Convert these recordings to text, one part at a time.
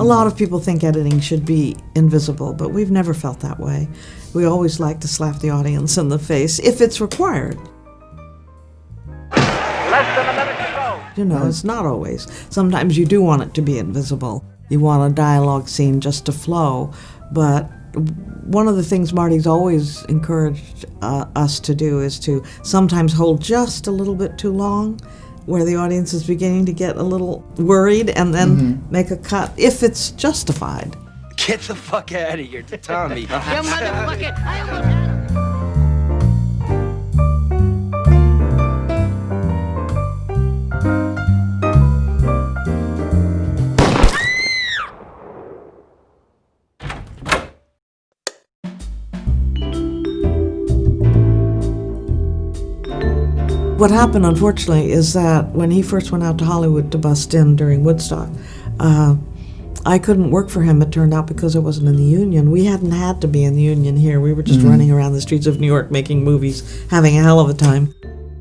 A lot of people think editing should be invisible, but we've never felt that way. We always like to slap the audience in the face if it's required. Less than a minute to go. You know, it's not always. Sometimes you do want it to be invisible. You want a dialogue scene just to flow, but one of the things Marty's always encouraged us to do is to sometimes hold just a little bit too long, where the audience is beginning to get a little worried, and then make a cut if it's justified. Get the fuck out of here, Tommy. You motherfucker! I almost had him. What happened, unfortunately, is that when he first went out to Hollywood to bust in during Woodstock, I couldn't work for him, it turned out, because I wasn't in the union. We hadn't had to be in the union here. We were just running around the streets of New York making movies, having a hell of a time.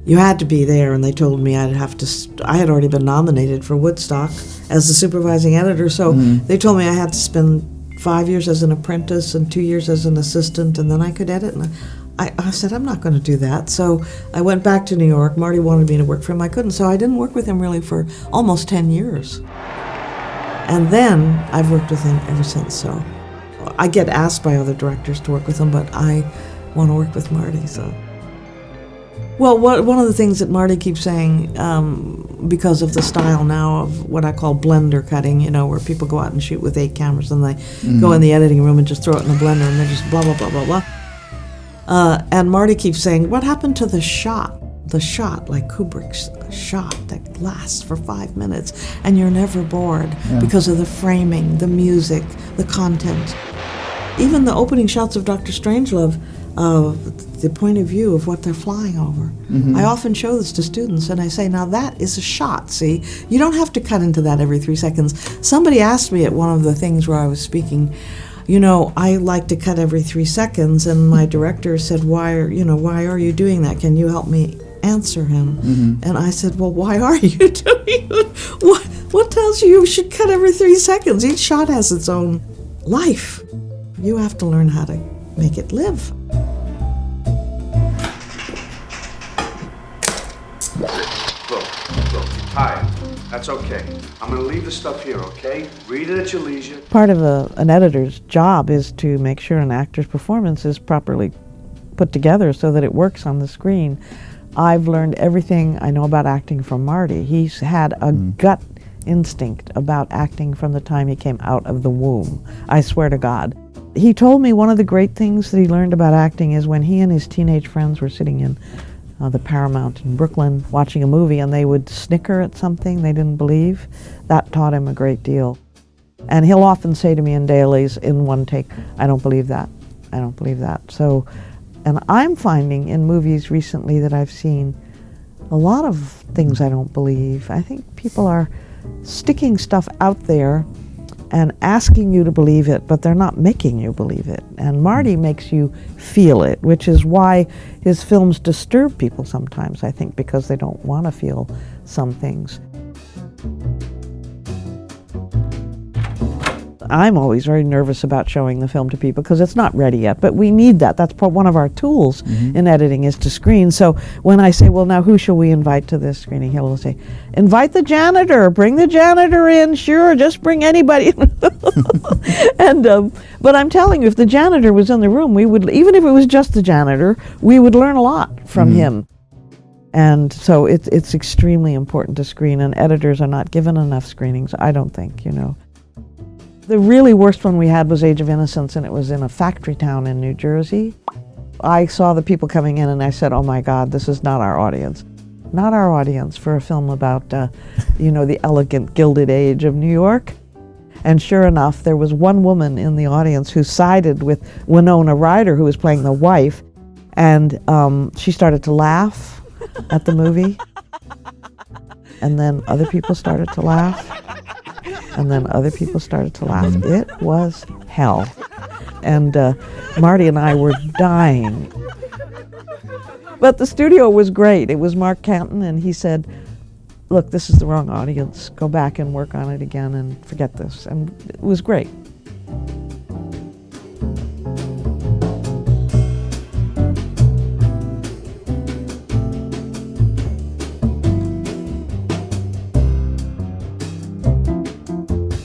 You had to be there, and they told me I'd have to... I had already been nominated for Woodstock as the supervising editor, so they told me I had to spend 5 years as an apprentice and 2 years as an assistant, and then I could edit. And I said, I'm not going to do that. So I went back to New York. Marty wanted me to work for him. I couldn't, so I didn't work with him really for almost 10 years. And then I've worked with him ever since. So I get asked by other directors to work with him, but I want to work with Marty. So, well, one of the things that Marty keeps saying, because of the style now of what I call blender cutting, you know, where people go out and shoot with 8 cameras and they go in the editing room and just throw it in the blender and they're just blah, blah, blah, blah, blah. And Marty keeps saying, what happened to the shot? The shot, like Kubrick's shot that lasts for 5 minutes and you're never bored because of the framing, the music, the content. Even the opening shots of Dr. Strangelove, the point of view of what they're flying over. I often show this to students and I say, now that is a shot, see? You don't have to cut into that every 3 seconds. Somebody asked me at one of the things where I was speaking, you know, I like to cut every 3 seconds, and my director said, why are you doing that? Can you help me answer him? And I said, well, why are you doing it? What tells you should cut every 3 seconds? Each shot has its own life. You have to learn how to make it live. Look, you're tired. That's okay. I'm going to leave the stuff here, okay? Read it at your leisure. Part of an editor's job is to make sure an actor's performance is properly put together so that it works on the screen. I've learned everything I know about acting from Marty. He's had a gut instinct about acting from the time he came out of the womb. I swear to God. He told me one of the great things that he learned about acting is when he and his teenage friends were sitting in the Paramount in Brooklyn watching a movie and they would snicker at something they didn't believe. That taught him a great deal. And he'll often say to me in dailies in one take, I don't believe that, I don't believe that. So, and I'm finding in movies recently that I've seen a lot of things I don't believe. I think people are sticking stuff out there and asking you to believe it, but they're not making you believe it. And Marty makes you feel it, which is why his films disturb people sometimes, I think, because they don't want to feel some things. I'm always very nervous about showing the film to people because it's not ready yet, but we need that. That's one of our tools in editing is to screen. So when I say, well, now who shall we invite to this screening? He'll say, invite the janitor, bring the janitor in, sure, just bring anybody. And but I'm telling you, if the janitor was in the room, we would, even if it was just the janitor, we would learn a lot from him. And so it's extremely important to screen, and editors are not given enough screenings, I don't think, you know. The really worst one we had was Age of Innocence, and it was in a factory town in New Jersey. I saw the people coming in and I said, oh my God, this is not our audience. Not our audience for a film about, you know, the elegant Gilded Age of New York. And sure enough, there was one woman in the audience who sided with Winona Ryder, who was playing the wife, and she started to laugh at the movie. And then other people started to laugh. And then other people started to laugh. It was hell. And Marty and I were dying. But the studio was great. It was Mark Canton, and he said, look, this is the wrong audience. Go back and work on it again and forget this. And it was great.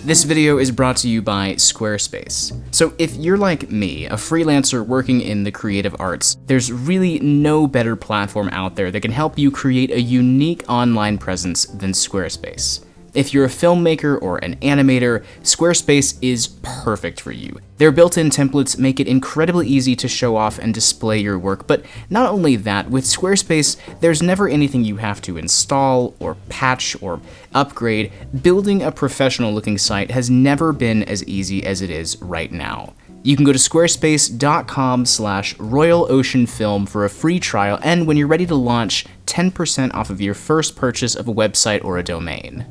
This video is brought to you by Squarespace. So if you're like me, a freelancer working in the creative arts, there's really no better platform out there that can help you create a unique online presence than Squarespace. If you're a filmmaker or an animator, Squarespace is perfect for you. Their built-in templates make it incredibly easy to show off and display your work, but not only that, with Squarespace, there's never anything you have to install or patch or upgrade. Building a professional-looking site has never been as easy as it is right now. You can go to squarespace.com/RoyalOceanFilm for a free trial, and when you're ready to launch, 10% off of your first purchase of a website or a domain.